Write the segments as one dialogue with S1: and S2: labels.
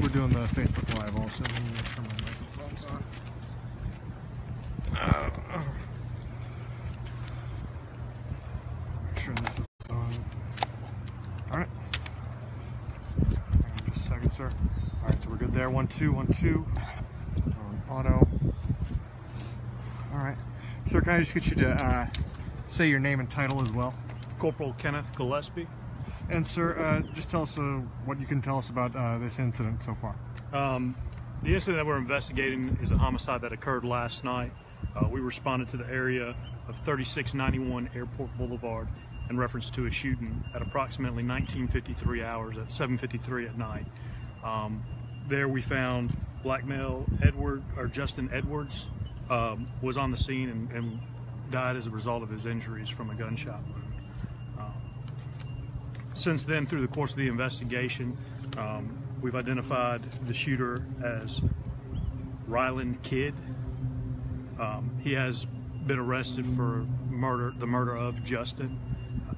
S1: we're doing the Facebook Live also. Let me make sure my microphone's on. Make sure this is on. Alright. Just a second, sir. Alright, so we're good there. 1 2 1 2. Auto. Alright. Sir, can I just get you to say your name and title as well?
S2: Corporal Kenneth Gillespie.
S1: And sir, just tell us what you can tell us about this incident so far.
S2: The incident that we're investigating is a homicide that occurred last night. We responded to the area of 3691 Airport Boulevard in reference to a shooting at approximately 1953 hours at 7:53 at night. There we found black male Justin Edwards was on the scene and died as a result of his injuries from a gunshot wound. Since then, through the course of the investigation, we've identified the shooter as Ryland Kidd. He has been arrested for the murder of Justin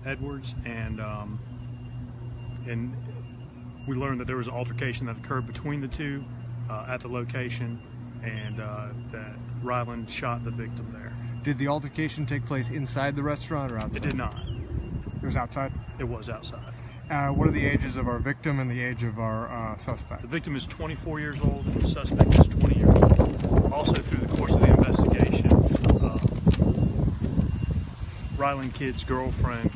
S2: Edwards, and we learned that there was an altercation that occurred between the two at the location, and that Ryland shot the victim there.
S1: Did the altercation take place inside the restaurant or outside?
S2: It did not.
S1: It was outside?
S2: It was outside.
S1: What are the ages of our victim and the age of our suspect?
S2: The victim is 24 years old and the suspect is 20 years old. Also, through the course of the investigation, Ryland Kidd's girlfriend,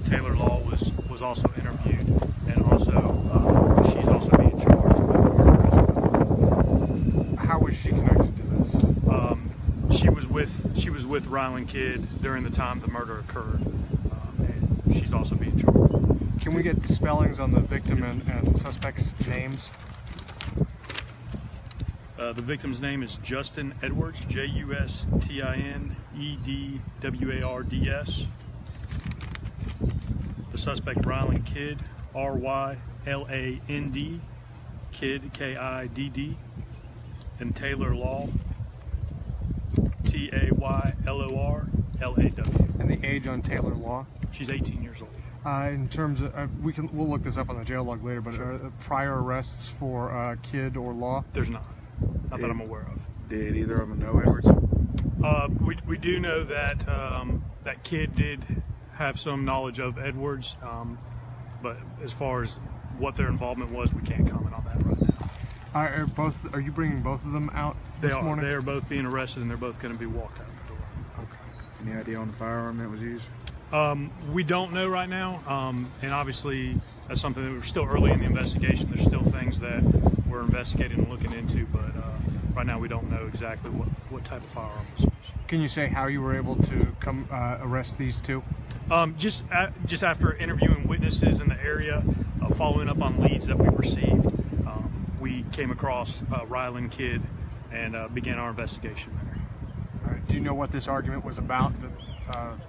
S2: Taylor Law, was also interviewed, and also she's also being charged with the murder as well.
S1: How was she connected to this?
S2: She was with Ryland Kidd during the time the murder occurred, and she's also being charged.
S1: Can we get spellings on the victim and suspect's names?
S2: The victim's name is Justin Edwards, Justin Edwards. The suspect, Ryland Kidd, Ryland, Kidd, Kidd, and Taylor Law, Taylor, Law.
S1: And the age on Taylor Law?
S2: She's 18 years old.
S1: In terms of, we'll look this up on the jail log later, but
S2: sure.
S1: Prior arrests for Kidd or Law?
S2: There's not that I'm aware of.
S3: Did either of them know Edwards?
S2: We do know that that Kidd did have some knowledge of Edwards, but as far as what their involvement was, we can't comment on that right now.
S1: Are you bringing both of them out this morning?
S2: They are both being arrested, and they're both going to be walked out the door.
S3: Okay. Any idea on the firearm that was used?
S2: We don't know right now, and obviously that's something that we're still early in the investigation. There's still things that we're investigating and looking into, but right now we don't know exactly what type of firearm was used.
S1: Can you say how you were able to come arrest these two?
S2: Just after interviewing witnesses in the area, following up on leads that we received, we came across Ryland Kidd and began our investigation there.
S1: All right. Do you know what this argument was about that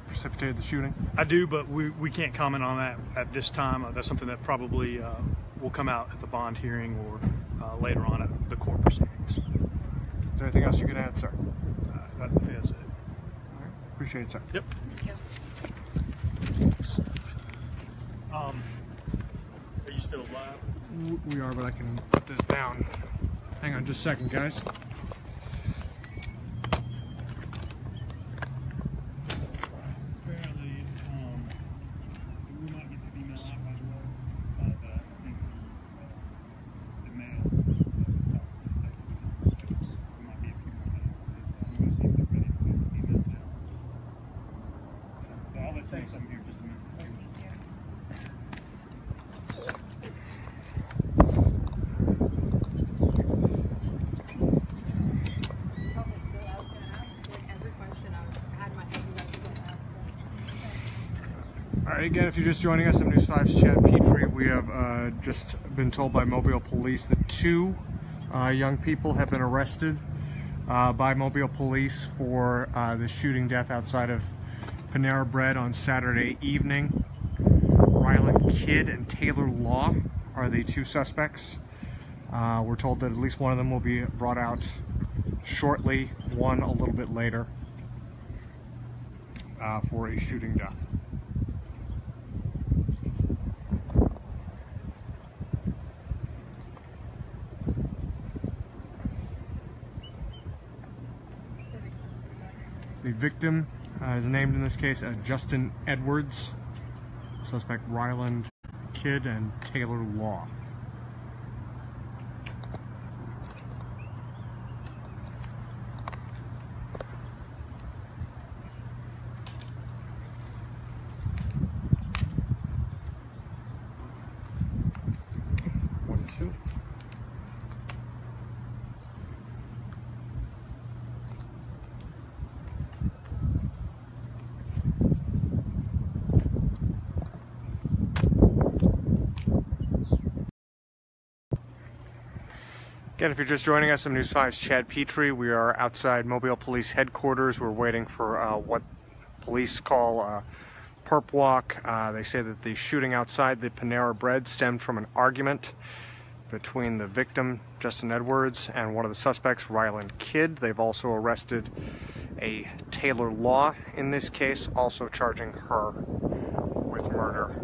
S1: precipitated the shooting?
S2: I do, but we can't comment on that at this time. That's something that probably will come out at the bond hearing or later on at the court proceedings.
S1: Is there anything else you can add, sir?
S2: I think that's it.
S1: All right. Appreciate it, sir.
S2: Yep. Are you still live?
S1: We are, but I can put this down. Hang on just a second, guys.
S2: Apparently, we might get the female out right away, but I think the male was talking to the detective. There might be a few more minutes. I'm going to see if they're ready to put the female down. But I'll let you know something here in just a minute.
S1: All right, again, if you're just joining us, I'm News 5's Chad Petrie. We have just been told by Mobile Police that two young people have been arrested by Mobile Police for the shooting death outside of Panera Bread on Saturday evening. Ryland Kidd and Taylor Law are the two suspects. We're told that at least one of them will be brought out shortly, one a little bit later, for a shooting death. The victim is named in this case Justin Edwards. Suspect Ryland Kidd and Taylor Law. One, two. Again, if you're just joining us, I'm News 5's Chad Petrie. We are outside Mobile Police Headquarters. We're waiting for what police call a perp walk. They say that the shooting outside the Panera Bread stemmed from an argument between the victim, Justin Edwards, and one of the suspects, Ryland Kidd. They've also arrested a Taylor Law in this case, also charging her with murder.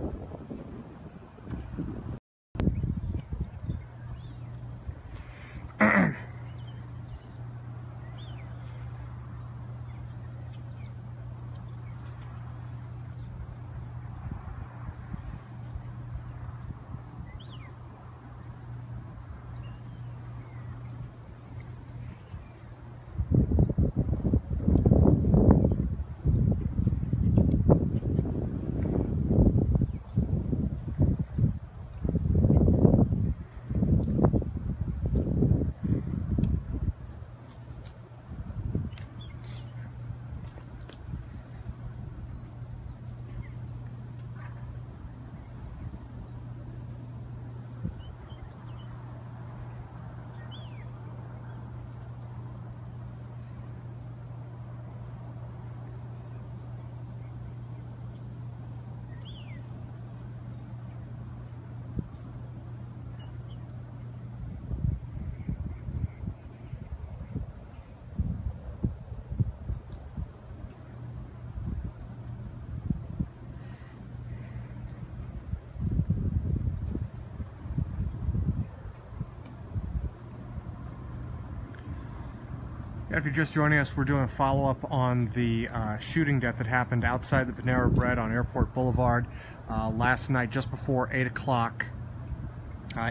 S1: If you're just joining us, we're doing a follow-up on the shooting death that happened outside the Panera Bread on Airport Boulevard last night, just before 8 o'clock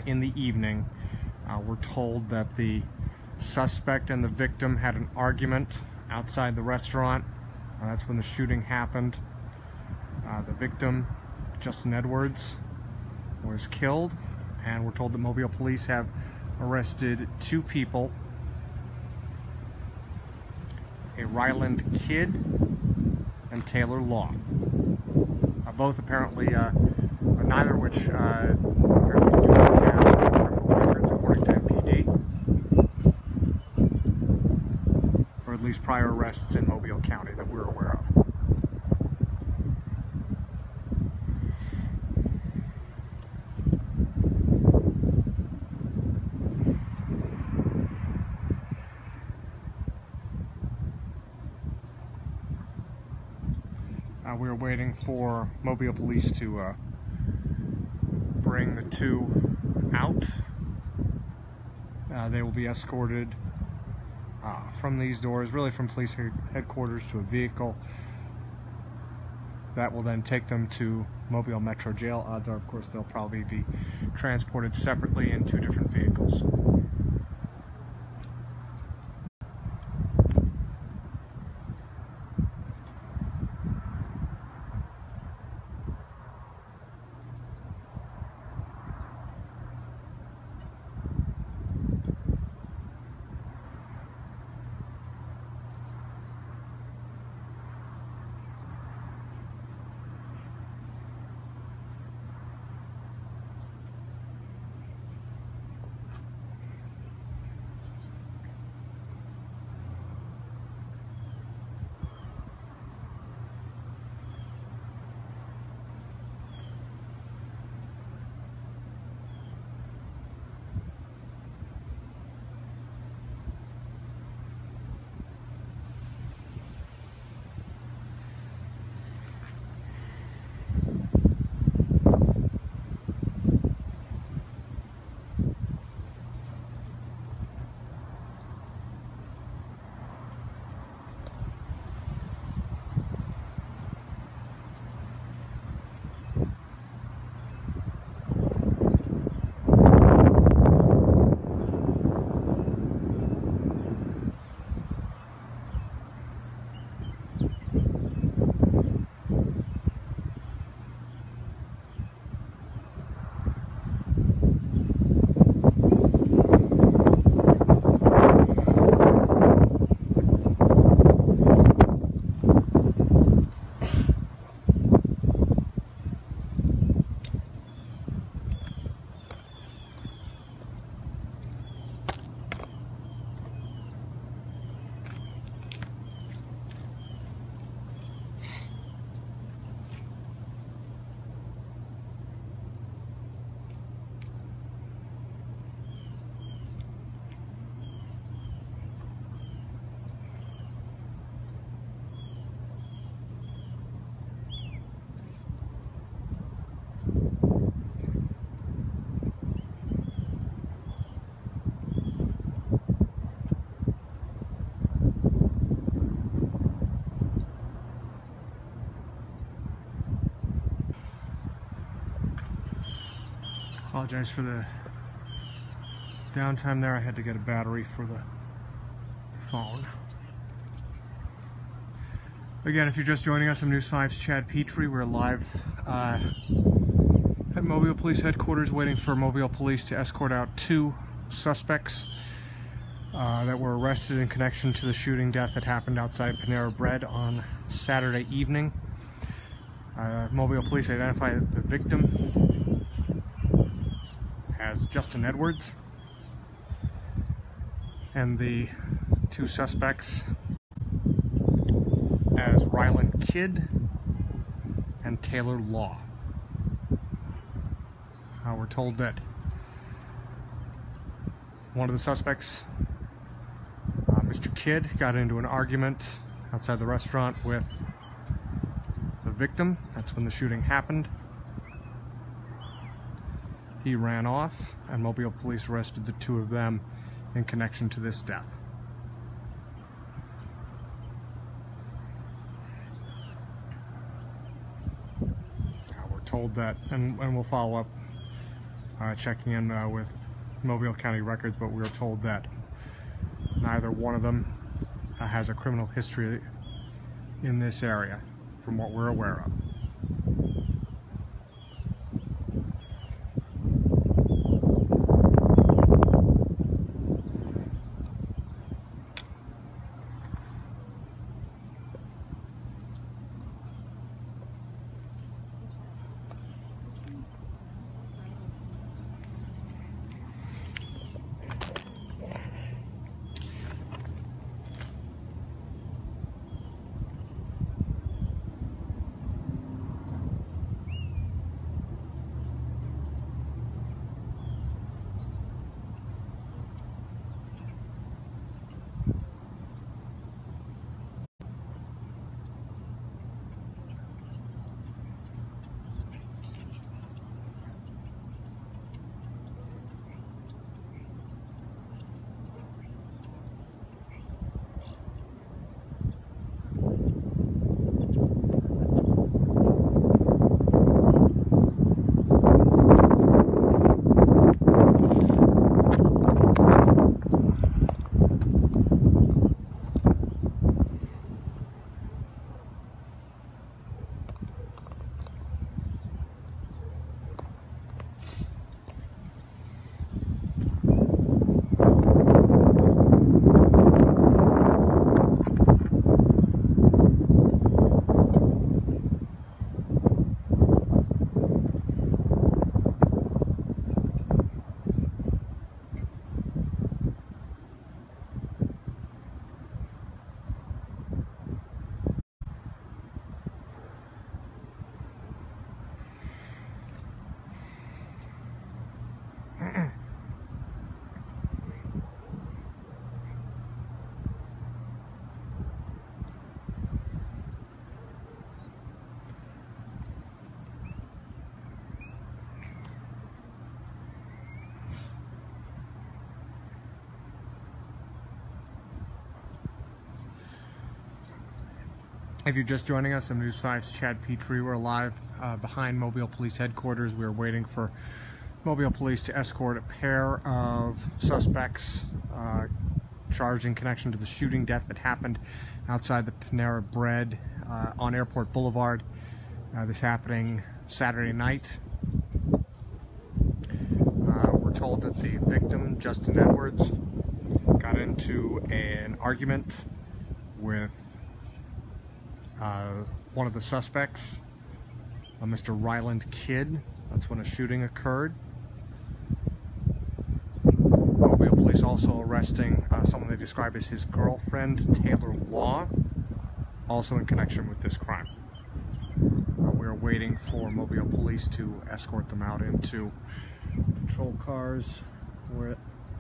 S1: in the evening. We're told that the suspect and the victim had an argument outside the restaurant. That's when the shooting happened. The victim, Justin Edwards, was killed, and we're told that Mobile Police have arrested two people, a Ryland Kidd and Taylor Law. Both apparently, neither of which apparently do not have criminal records according to MPD, or at least prior arrests in Mobile County that we're aware of. We're waiting for Mobile Police to bring the two out. They will be escorted from these doors, really from police headquarters, to a vehicle that will then take them to Mobile Metro Jail. Odds are, of course, they'll probably be transported separately in two different vehicles. Apologize for the downtime there. I had to get a battery for the phone. Again, if you're just joining us, I'm News 5's Chad Petrie. We're live at Mobile Police Headquarters waiting for Mobile Police to escort out 2 suspects that were arrested in connection to the shooting death that happened outside Panera Bread on Saturday evening. Mobile Police identified the victim as Justin Edwards and the 2 suspects as Ryland Kidd and Taylor Law. We're told that one of the suspects, Mr. Kidd, got into an argument outside the restaurant with the victim. That's when the shooting happened. He ran off, and Mobile Police arrested the 2 of them in connection to this death. We're told that, and we'll follow up checking in with Mobile County records, but we were told that neither one of them has a criminal history in this area, from what we're aware of. If you're just joining us, I'm News 5's Chad Petrie. We're live behind Mobile Police Headquarters. We're waiting for Mobile Police to escort a pair of suspects charged in connection to the shooting death that happened outside the Panera Bread on Airport Boulevard. This happening Saturday night. We're told that the victim, Justin Edwards, got into an argument with one of the suspects, Mr. Ryland Kidd. That's when a shooting occurred. Mobile Police also arresting someone they describe as his girlfriend, Taylor Law, also in connection with this crime. We're waiting for Mobile Police to escort them out into patrol cars,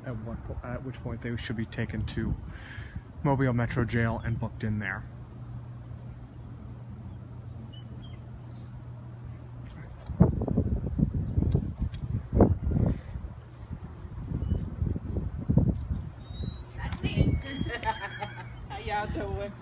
S1: at which point they should be taken to Mobile Metro Jail and booked in there.
S4: How y'all doing?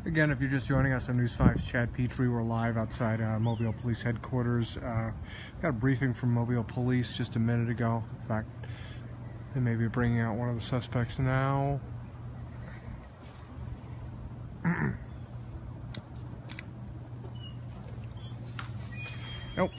S1: Again, if you're just joining us on News 5's Chad Petrie, we're live outside Mobile Police Headquarters. Got a briefing from Mobile Police just a minute ago. In fact, they may be bringing out one of the suspects now. Nope.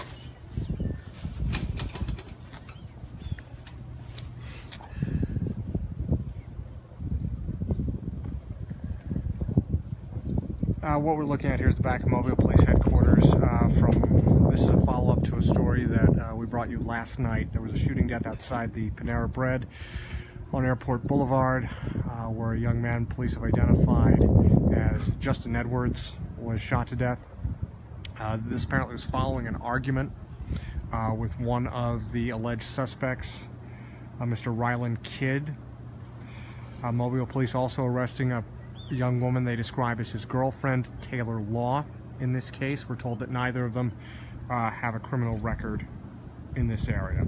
S1: What we're looking at here is the back of Mobile Police Headquarters. This is a follow-up to a story that we brought you last night. There was a shooting death outside the Panera Bread on Airport Boulevard, where a young man police have identified as Justin Edwards was shot to death. This apparently was following an argument with one of the alleged suspects, Mr. Ryland Kidd. Mobile Police also arresting a young woman they describe as his girlfriend, Taylor Law. In this case, we're told that neither of them have a criminal record in this area.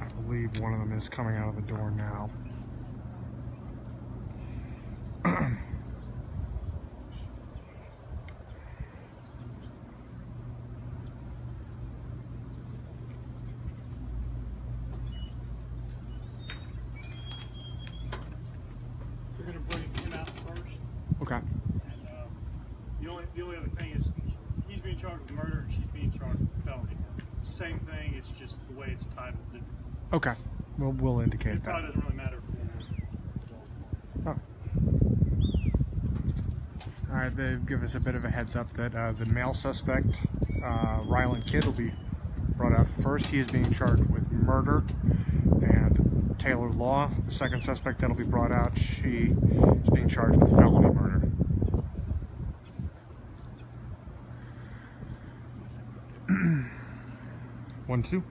S1: I believe one of them is coming out of the door now.
S2: We're going to bring him out first.
S1: Okay.
S2: And the only other thing is he's being charged with murder and she's being charged with felony murder. Same thing, it's just the way it's titled different.
S1: Okay. We'll indicate
S2: It probably
S1: that.
S2: doesn't really matter for
S1: Oh. Alright, they give us a bit of a heads up that the male suspect, Ryland Kidd, will be brought out first. He is being charged with murder. And Taylor Law, the second suspect that'll be brought out, she is being charged with felony murder. 1-2.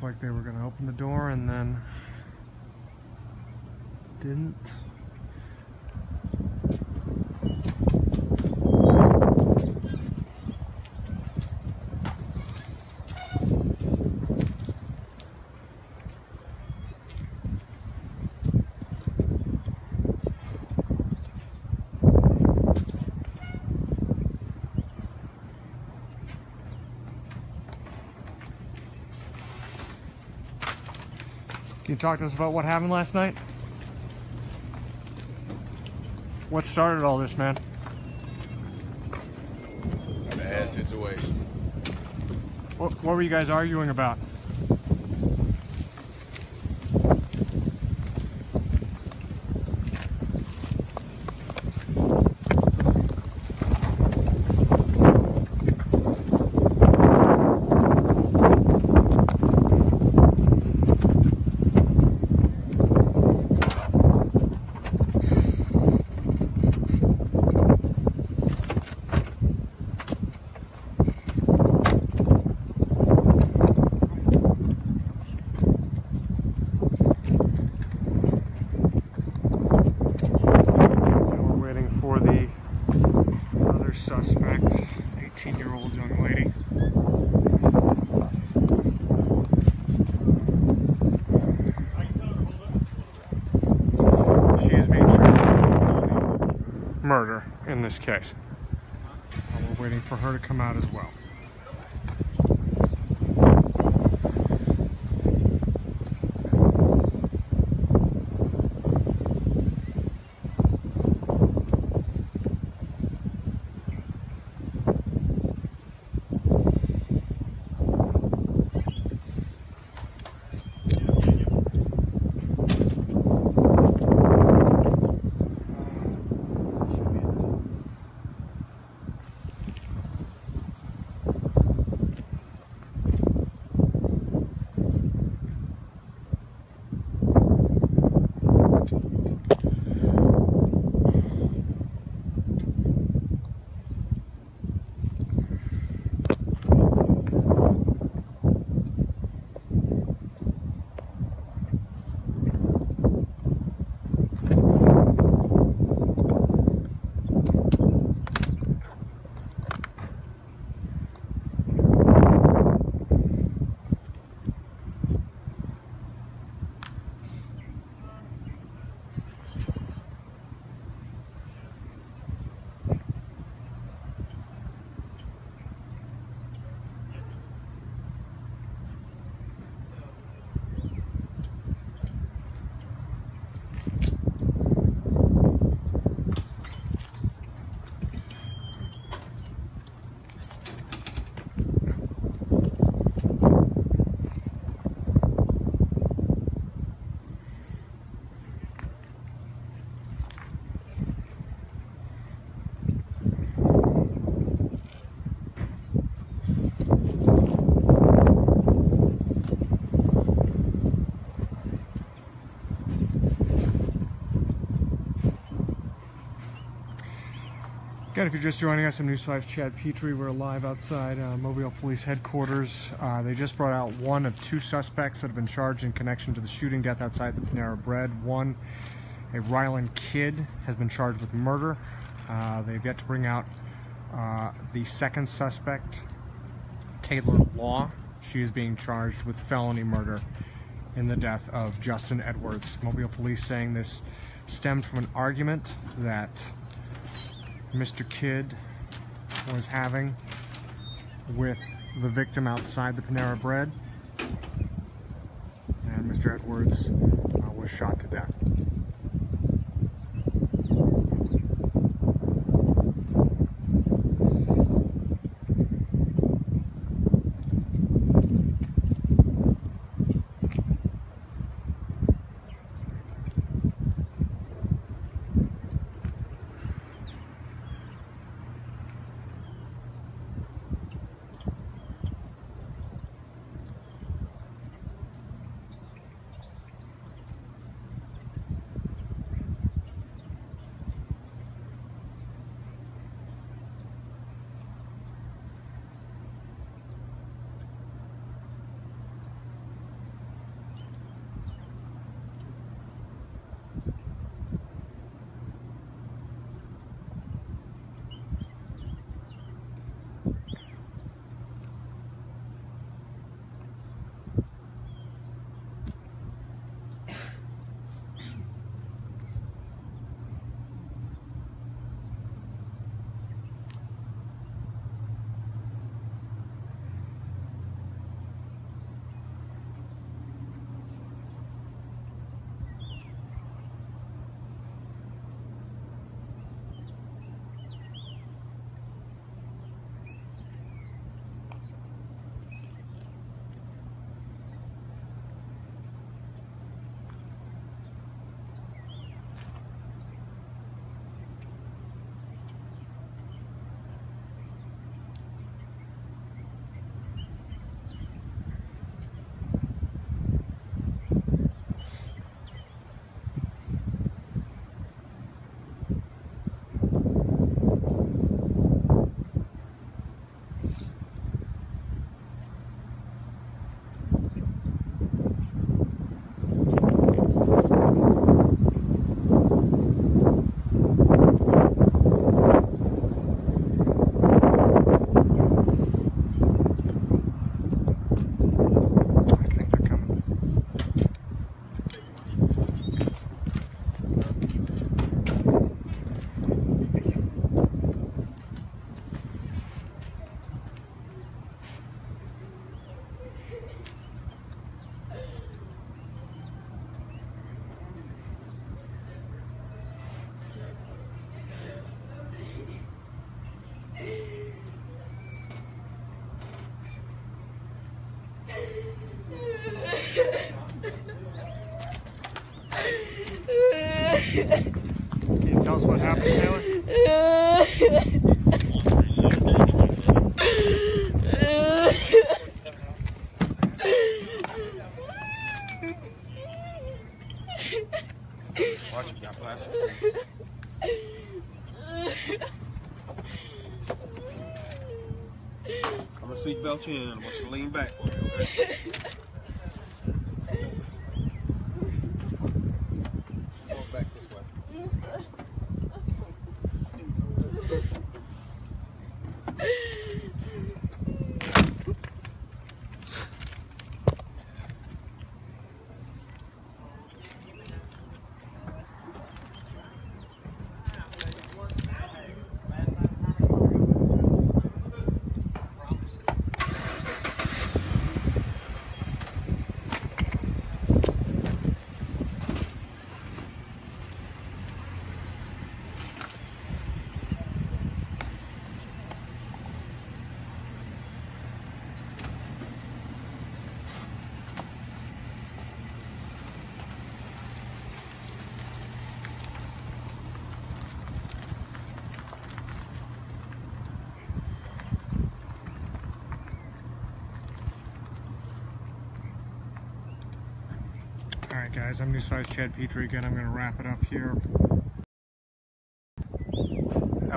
S1: like they were going to open the door and then didn't. Can you talk to us about what happened last night? What started all this, man?
S3: A bad situation.
S1: What were you guys arguing about? Suspect, 18-year-old young lady. She is being charged with murder in this case. We're waiting for her to come out as well. Again, if you're just joining us, I'm News 5's Chad Petrie. We're live outside Mobile Police Headquarters. They just brought out one of two suspects that have been charged in connection to the shooting death outside the Panera Bread. One, a Ryland kid, has been charged with murder. They've yet to bring out the second suspect, Taylor Law. She is being charged with felony murder in the death of Justin Edwards. Mobile Police saying this stemmed from an argument that Mr. Kidd was having with the victim outside the Panera Bread, and Mr. Edwards was shot to death. Can you tell us what happened, Taylor?
S3: Watch it, got plastic seats. I'm gonna seatbelt you in. I want you to lean back. Okay? Go back this way.
S1: Alright guys, I'm News 5's Chad Petrie again. I'm going to wrap it up here.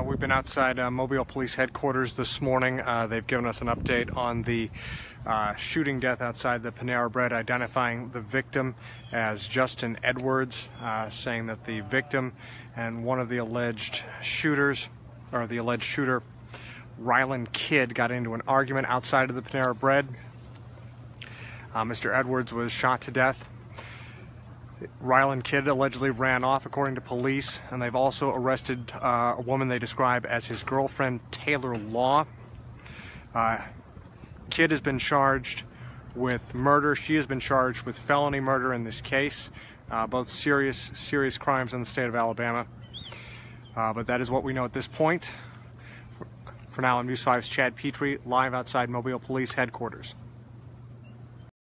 S1: We've been outside Mobile Police Headquarters this morning. They've given us an update on the shooting death outside the Panera Bread, identifying the victim as Justin Edwards, saying that the victim and one of the alleged shooters, or the alleged shooter, Ryland Kidd, got into an argument outside of the Panera Bread. Mr. Edwards was shot to death. Ryland Kidd allegedly ran off, according to police, and they've also arrested a woman they describe as his girlfriend, Taylor Law. Kidd has been charged with murder. She has been charged with felony murder in this case, both serious crimes in the state of Alabama. But that is what we know at this point. For now, I'm News 5's Chad Petrie, live outside Mobile Police Headquarters.